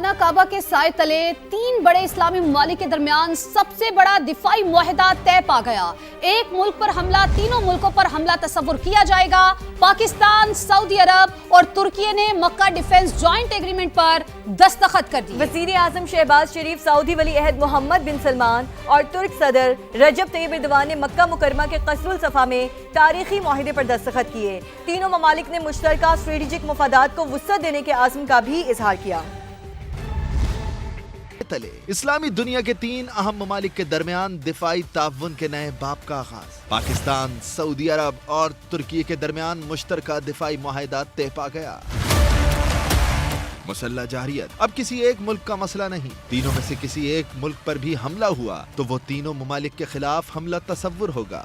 खाना काबा के साए तले तीन बड़े इस्लामी ममालिक के दरमियान सबसे बड़ा दिफाई मुआहदा तय पा गया। एक मुल्क पर हमला, तीनों मुल्कों पर हमला तस्वुर किया जाएगा। पाकिस्तान, सऊदी अरब और तुर्की ने मक्का डिफेंस जॉइंट एग्रीमेंट पर दस्तखत कर दी। वजीर आजम शहबाज शरीफ, सऊदी वली अहद मोहम्मद बिन सलमान और तुर्क सदर रजब तैयब एर्दोआन ने मक्का मुकरमा के कसरुल सफा में तारीखी मुआहदे पर दस्तखत किए। तीनों ममालिक ने मुश्तरका स्ट्रेटेजिक मुफादात को वुसअत देने के आज़म का भी इजहार किया। इस्लामी दुनिया के तीन अहम ममालिक के दरमियान दिफाई ताउन के नए बाब का आगाज। पाकिस्तान, सऊदी अरब और तुर्की के दरमियान मुश्तरका दिफाई मुआहदा तय पा गया। मुसल्लह जारियत अब किसी एक मुल्क का मसला नहीं। तीनों में से किसी एक मुल्क पर भी हमला हुआ तो वो तीनों ममालिक के खिलाफ हमला तस्वुर होगा।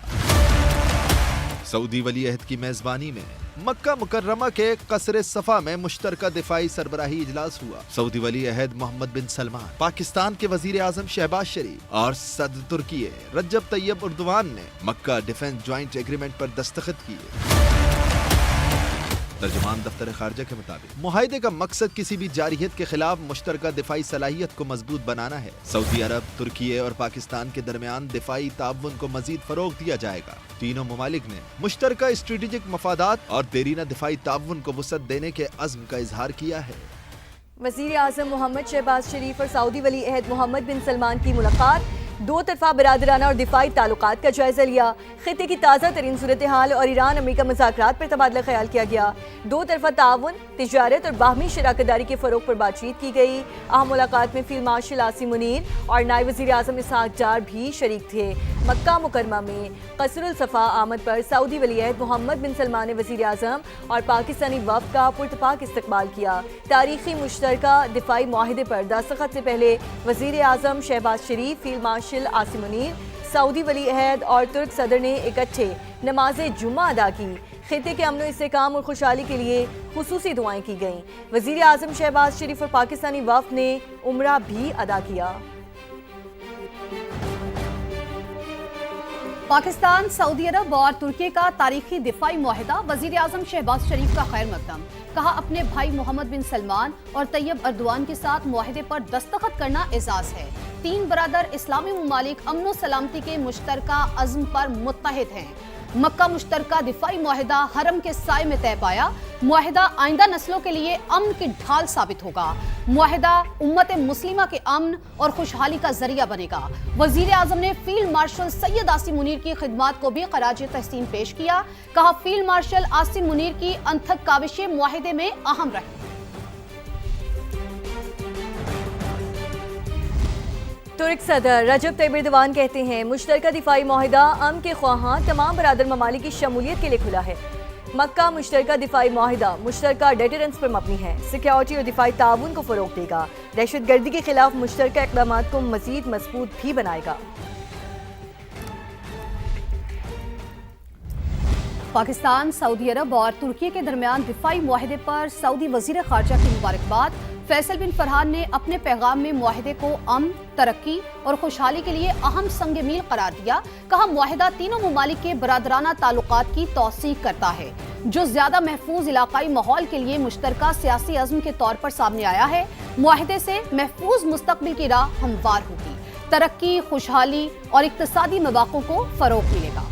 सऊदी वली अहद की मेजबानी में मक्का मुकर्रमा के कसरे सफा में मुश्तरका दिफाई सरबराही इजलास हुआ। सऊदी वली अहद मोहम्मद बिन सलमान, पाकिस्तान के वजीर आजम शहबाज शरीफ और सदर तुर्की रजब तैयब एर्दोआन ने मक्का डिफेंस ज्वाइंट एग्रीमेंट पर दस्तखत किए। तर्जुमान दफ्तर खारजा के मुताबिक मुआहदे का मकसद किसी भी जारियत के खिलाफ मुश्तरका दिफाई सलाहियत को मजबूत बनाना है। सऊदी अरब, तुर्की और पाकिस्तान के दरमियान दिफाई ताउन को मजीद फरोग दिया जाएगा। तीनों ममालिक ने मुश्तरका स्ट्रेटेजिक मफादात और देरीना दिफाई ताउन को वुसअत देने के अज़्म का इजहार किया है। वजीर आजम मोहम्मद शहबाज शरीफ और सऊदी वली अहद मोहम्मद बिन सलमान की मुलाकात, दो तरफा बरादराना और दिफाई ताल्लुकात का जायजा लिया। खित्ते की ताज़ा तरीन सूरत हाल और ईरान अमेरिका मुज़ाकरात पर तबादला ख्याल किया गया। दो तरफा ताउन, तिजारत और बाहमी शराकतदारी के फ़रोग पर बातचीत की गई। अहम मुलाकात में फील्ड मार्शल आसिम मुनीर और नायब वज़ीर आज़म इसहाक डार भी शरीक थे। मक्का मुकरमा में कसरुल सफ़ा आमद पर सऊदी वली अहद मोहम्मद बिन सलमान ने वज़ीर आज़म और पाकिस्तानी वफ़द का पुरतपाक इस्तकबाल किया। तारीखी मुश्तरका दिफाई मुआहदे पर दस्तखत से पहले वज़ीर आज़म शहबाज शरीफ, फील्ड मार्शल आसिम मुनीर, सऊदी वली अहद और तुर्क सदर ने इकट्ठे नमाज जुम्मा अदा की। खित्ते के अमन इस्तेहकाम और खुशहाली के लिए खुसूसी दुआएं की गईं। वज़ीर आज़म शहबाज शरीफ और पाकिस्तानी वफ़द ने उम्रा भी अदा किया। पाकिस्तान, सऊदी अरब और तुर्की का तारीखी दिफाई मुआहदा, वजीर आजम शहबाज शरीफ का खैर मकदम। कहा, अपने भाई मोहम्मद बिन सलमान और तैयब एर्दोआन के साथ मुआहदे पर दस्तखत करना एजाज है। तीन बरादर इस्लामी ममालिक अमन सलामती के मुश्तरका अज़्म पर मुत्तहिद हैं। मक्का मुश्तरका दिफाई मुआहदा हरम के साए में तय पाया। मुआहदा आइंदा नस्लों के लिए अमन की ढाल साबित होगा। मुआहदा उम्मत मुस्लिमा के अमन और खुशहाली का जरिया बनेगा। वजीर आजम ने फील्ड मार्शल सैयद आसिम मुनीर की खिदमात को भी खराज तहसीन पेश किया। कहा, फील्ड मार्शल आसिम मुनीर की अनथक काविशें मुआहदे में अहम रही। तुर्क सदर रजब तैयब एर्दोआन कहते हैं, मुश्तरका दिफाई मुआहदा अमन के ख्वाहां तमाम बरादर ममालिक की शमूलियत के लिए खुला है। मक्का मुश्तरका दिफाई मुआहदा मुश्तरका डेटरेंस पर मबनी है। सिक्योरिटी और दिफाई ताउन को फरोग देगा। दहशत गर्दी के खिलाफ मुश्तरका इक़दामात को मजीद मजबूत भी बनाएगा। पाकिस्तान, सऊदी अरब और तुर्की के दरमियान दिफाई मुआहदे पर सऊदी वजीर खारजा की मुबारकबाद। फैसल बिन फरहान ने अपने पैगाम में मुआहदे को अमन, तरक्की और खुशहाली के लिए अहम संग मील करार दिया। कहा, मुआहदा तीनों ममालिक के बरादराना ताल्लुकात की तौसीक करता है, जो ज्यादा महफूज इलाकाई माहौल के लिए मुश्तरका सियासी अज़्म के तौर पर सामने आया है। मुआहदे से महफूज मुस्तकबिल की राह हमवार होगी। तरक्की, खुशहाली और इक्तिसादी मवाक़ों को फरोग मिलेगा।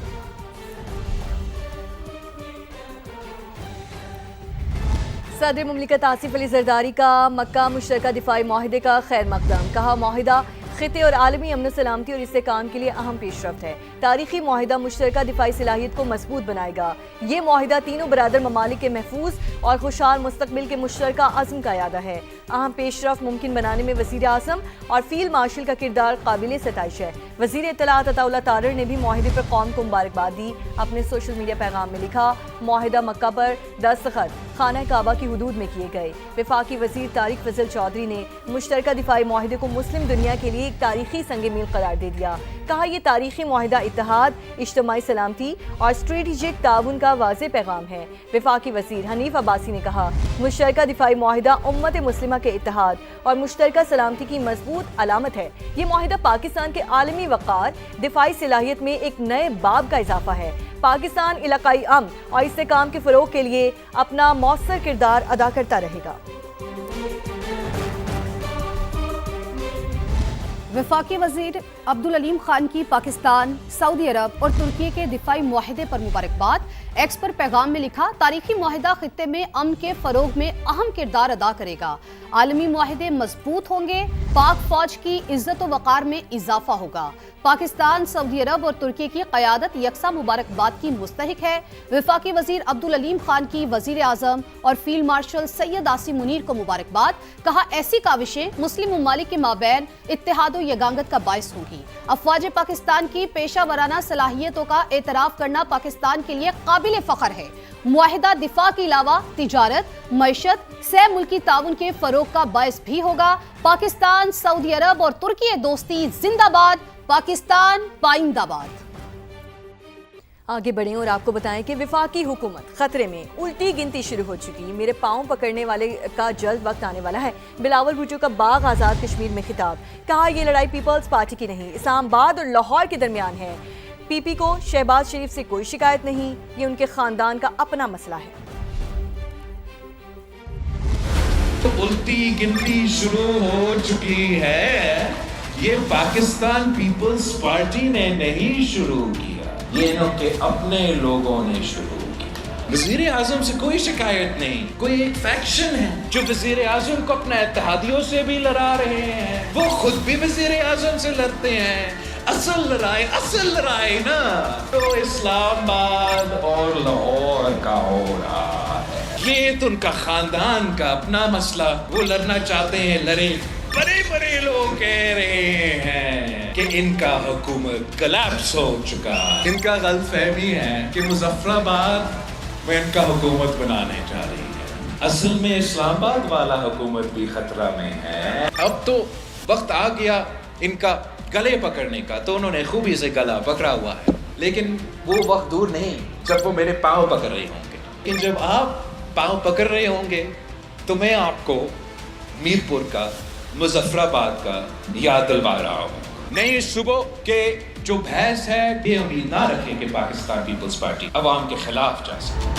सदर मुमलिकत आसिफ अली जरदारी का मक्का मुश्तरका दिफाई मुआहदे का खैर मकदम। कहा, मुआहदा खित्ते और आलमी अमन सलामती और इस्तेहकाम के लिए अहम पेशरफ्त है। तारीखी मुआहदा मुश्तरका दिफाई सलाहियत को मजबूत बनाएगा। ये मुआहदा तीनों बरादर ममालिक के महफूज और खुशहाल मुस्तकबिल के मुश्तरका अज़्म का यादा है। अहम पेशरफ्त मुमकिन बनाने में वज़ीर आज़म और फील्ड मार्शल का किरदार काबिल सताइश है। वज़ीर इत्तलात अताउल्लाह तारर ने भी मुआहदे पर कौम को मुबारकबाद दी। अपने सोशल मीडिया पैगाम में लिखा, मुआहदा मक्का पर दस्तखत खाना काबा की हुदूद में किए गए। वफाकी वज़ीर तारिक फजल चौधरी ने मुश्तरका दिफाई मुआहदे को मुस्लिम दुनिया के लिए एक तारीखी संग मील करार दे दिया। कहा, यह तारीखी मुआहदा इत्तेहाद, इज्तिमाई सलामती और स्ट्रेटेजिक ताउन का वाज़ेह पैगाम है। वफाकी वज़ीर हनीफ अब्बासी ने कहा, मुश्तरका दिफाई मुआहदा उम्मत मुस्लिमा के इत्तेहाद और मुश्तरका सलामती की मजबूत अलामत है। ये मुआहदा पाकिस्तान के आलमी वक़ार, दिफाई सलाहियत में एक नए बाब का इजाफा है। पाकिस्तान इलाकाई अमन और इस्तेहकाम के फ़रोग के लिए अपना मौसर किरदार अदा करता रहेगा। वफाकी वजीर अब्दुल अलीम खान की पाकिस्तान, सऊदी अरब और तुर्की के दिफाई मुआहदे पर मुबारकबाद। एक्स पर पैगाम में लिखा, तारीखी मुआहदा खित्ते में अमन के फरोग में अहम किरदार अदा करेगा। आलमी मुआहदे मजबूत होंगे, पाक फौज की इज्जत व वक़ार में इजाफा होगा। पाकिस्तान, सऊदी अरब और तुर्की की क़यादत यकसा मुबारकबाद की मुस्तहिक है। वफाकी वजीर अब्दुल अलीम खान की वजीर आज़म और फील्ड मार्शल सैयद आसिम मुनीर को मुबारकबाद। कहा, ऐसी काविशें मुस्लिम ममालिक के माबैन इत्तेहाद व यगांगत का बाइस होंगी। अफवाज पाकिस्तान की पेशा वराना सलाहियतों का एतराफ़ करना पाकिस्तान के लिए काबिल फ़ख्र है। मुआहिदा दिफा के अलावा तिजारत, मईशत, सह मुल्की ताउन के फरोग का बाइस भी होगा। पाकिस्तान, सऊदी अरब और तुर्की दोस्ती जिंदाबाद, पाकिस्तान पाइंदाबाद। आगे बढ़ें और आपको बताएं कि वफाकी हुकूमत खतरे में, उल्टी गिनती शुरू हो चुकी। मेरे पांव पकड़ने वाले का जल्द वक्त आने वाला है। बिलावल भुट्टो का बाग आज़ाद कश्मीर में खिताब। कहा, यह लड़ाई पीपल्स पार्टी की नहीं, इस्लामाबाद और लाहौर के दरमियान है। पीपी को शहबाज शरीफ से कोई शिकायत नहीं, ये उनके खानदान का अपना मसला है। उल्टी गिनती शुरू हो चुकी है। ये पाकिस्तान पीपल्स पार्टी ने नहीं शुरू किया, ये इनके अपने लोगों ने शुरू किया। वजीर आजम से कोई शिकायत नहीं। कोई एक फैक्शन है जो वजीर आजम को अपना इत्तेहादियों से भी लड़ा रहे हैं, वो खुद भी वजीर आजम से लड़ते हैं। असल लड़ाई ना तो इस्लामाबाद और लाहौर का हो रहा है। ये तो उनका खानदान का अपना मसला, वो लड़ना चाहते हैं, लड़े। बड़े बड़े लोग कह रहे हैं कि इनका हुकूमत कोलैप्स हो चुका। इनका गलतफहमी है कि मुजफ्फराबाद में इनका हुकूमत बनाने जा रही है। असल में इस्लामाबाद वाला हुकूमत भी खतरा में है। अब तो वक्त आ गया इनका गले पकड़ने का, तो उन्होंने खूबी से गला पकड़ा हुआ है। लेकिन वो वक्त दूर नहीं जब वो मेरे पाँव पकड़ रहे होंगे। लेकिन जब आप पाँव पकड़ रहे होंगे तो मैं आपको मीरपुर का, मुजफ्फराबाद का याद दिलवा रहा हूँ। नई सुबह के जो बहस है, ये उम्मीद ना रखें कि पाकिस्तान पीपल्स पार्टी अवाम के खिलाफ जा सके।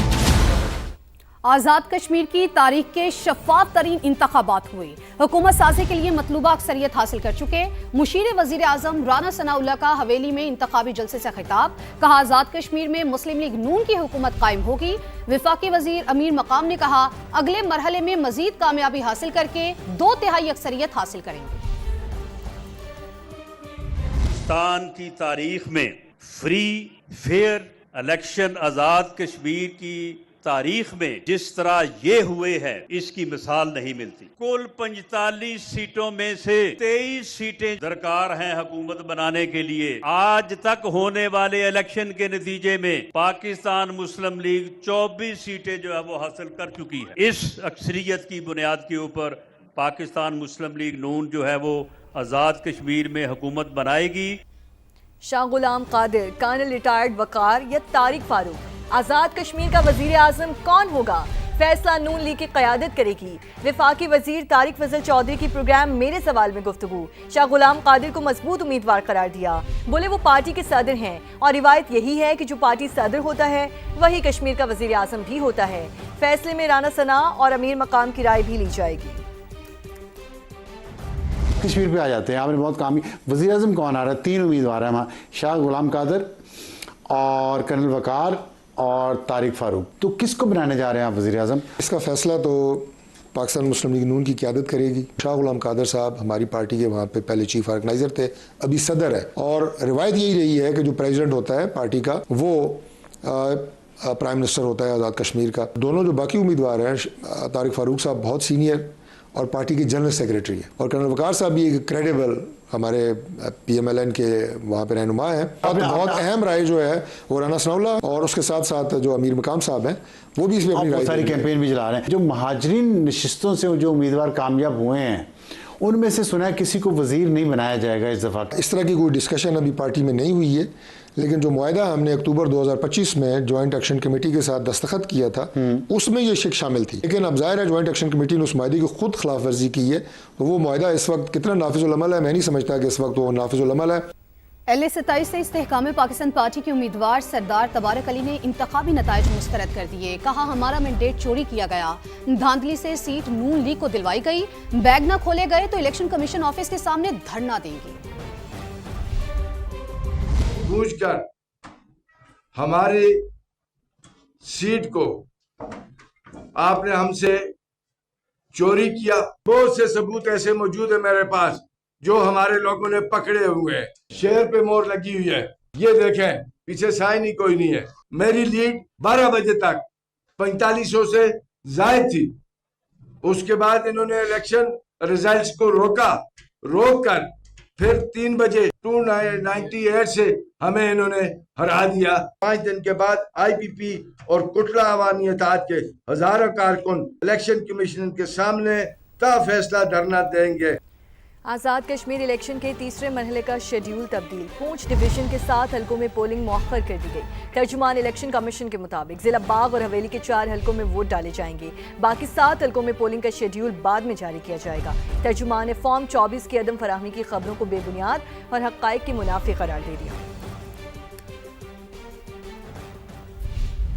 आज़ाद कश्मीर की तारीख के शफाफ तरीन इंतखाबात हुए। हुकूमत साजी के लिए मतलूबा अक्सरियत हासिल कर चुके। मुशीर वजीर आज़म राना सनाउल्लाह का हवेली में इंतखाबी जलसे से खिताब। कहा, आज़ाद कश्मीर में मुस्लिम लीग नून की हुकूमत कायम होगी। वफाकी वजीर अमीर मकाम ने कहा, अगले मरहले में मजीद कामयाबी हासिल करके 2/3 अक्सरियत हासिल करेंगे। पाकिस्तान की तारीख में free fair election Azad Kashmir की तारीख में जिस तरह ये हुए हैं, इसकी मिसाल नहीं मिलती। कुल 45 सीटों में से 23 सीटें दरकार हैं हुकूमत बनाने के लिए। आज तक होने वाले इलेक्शन के नतीजे में पाकिस्तान मुस्लिम लीग 24 सीटें जो है वो हासिल कर चुकी है। इस अक्सरियत की बुनियाद के ऊपर पाकिस्तान मुस्लिम लीग नून जो है वो आज़ाद कश्मीर में हुकूमत बनाएगी। शाह गुलाम कादिर, कर्नल रिटायर्ड वकार या तारिक फारूक, आज़ाद कश्मीर का वजीर आज़म कौन होगा? फैसला नून लीग की क़यादत करेगी। वफाकी वजीर तारिक फजल चौधरी की प्रोग्राम मेरे सवाल में गुफ्तगू। शाह गुलाम कादिर को मजबूत उम्मीदवार करार दिया। बोले वो पार्टी के सदर हैं और रिवायत यही है कि जो पार्टी सदर होता है वही कश्मीर का वजीर आज़म भी होता है। फैसले में राना सना और अमीर मकाम की राय भी ली जाएगी। कश्मीर पे आ जाते हैं। आपने बहुत काम, वज़ीर आज़म कौन आ रहा है? 3 उम्मीदवार हैं वहाँ, शाह गुलाम कादिर और कर्नल वकार और तारिक फारूक। तो किसको बनाने जा रहे हैं आप वज़ीर आज़म? इसका फैसला तो पाकिस्तान मुस्लिम लीग नून की क़यादत करेगी। शाह गुलाम कादिर साहब हमारी पार्टी के वहाँ पे पहले चीफ ऑर्गेनाइज़र थे, अभी सदर है। और रिवायत यही रही है कि जो प्रेसिडेंट होता है पार्टी का वो प्राइम मिनिस्टर होता है आज़ाद कश्मीर का। दोनों जो बाकी उम्मीदवार हैं, तारिक फारूक साहब बहुत सीनियर और पार्टी के जनरल सेक्रेटरी है, और कर्नल वकार साहब भी एक क्रेडिबल हमारे PMLN के वहाँ पे रहनुमा है। बहुत अहम राय जो है वो राना सनाउल्लाह और उसके साथ साथ जो अमीर मकाम साहब हैं वो भी इसमें अपनी राय सारी कैंपेन भी चला रहे हैं। जो महाजरीन नशिस्तों से जो उम्मीदवार कामयाब हुए हैं उनमें से सुना है किसी को वजीर नहीं बनाया जाएगा इस दफ़ा। इस तरह की कोई डिस्कशन अभी पार्टी में नहीं हुई है, लेकिन जो मुआहदा हमने अक्टूबर 2025 में जॉइंट एक्शन कमेटी के साथ दस्तखत किया था उसमें ये शिक शामिल थी। लेकिन अब ज़ाहिर है जॉइंट एक्शन कमेटी ने उस मुआहदे की खुद खिलाफ वर्जी की है, तो वो मुआहदा इस वक्त कितना नाफिजुल अमल है मैं नहीं समझता कि इस वक्त वो नाफिजुल अमल है। LA-27 से इस्तेहकाम पाकिस्तान पार्टी के उम्मीदवार सरदार तबारक अली ने इंतखाबी नताइज मुस्तरद कर दिए। कहा हमारा मैंडेट चोरी किया गया, धांधली से सीट नून लीग को दिलवाई गई, बैग न खोले गए तो इलेक्शन कमीशन ऑफिस के सामने धरना देंगे। पूछकर हमारी सीट को आपने हमसे चोरी किया। बहुत से सबूत ऐसे मौजूद है मेरे पास जो हमारे लोगों ने पकड़े हुए हैं। शेयर पे मोहर लगी हुई है, ये देखें, पीछे साइन ही कोई नहीं है। मेरी लीड 12 बजे तक 4500 से जायद थी। उसके बाद इन्होंने इलेक्शन रिजल्ट्स को रोककर फिर 3 बजे 298 से हमें इन्होंने हरा दिया। 5 दिन के बाद IPP और कुटला अवामी इत्तेहाद के हजारों कारकुन इलेक्शन कमीशन के सामने ता फैसला धरना देंगे। आज़ाद कश्मीर इलेक्शन के तीसरे मरहले का शेड्यूल तब्दील। पूंछ डिवीजन के 7 हलकों में पोलिंग मौखर कर दी गई। तर्जुमान इलेक्शन कमीशन के मुताबिक जिला बाग और हवेली के 4 हलकों में वोट डाले जाएंगे। बाकी 7 हलकों में पोलिंग का शेड्यूल बाद में जारी किया जाएगा। तर्जुमान ने फॉर्म 24 की अदम फराहमी की खबरों को बेबुनियाद और हक़ाइक़ के मुनाफी करार दे दिया।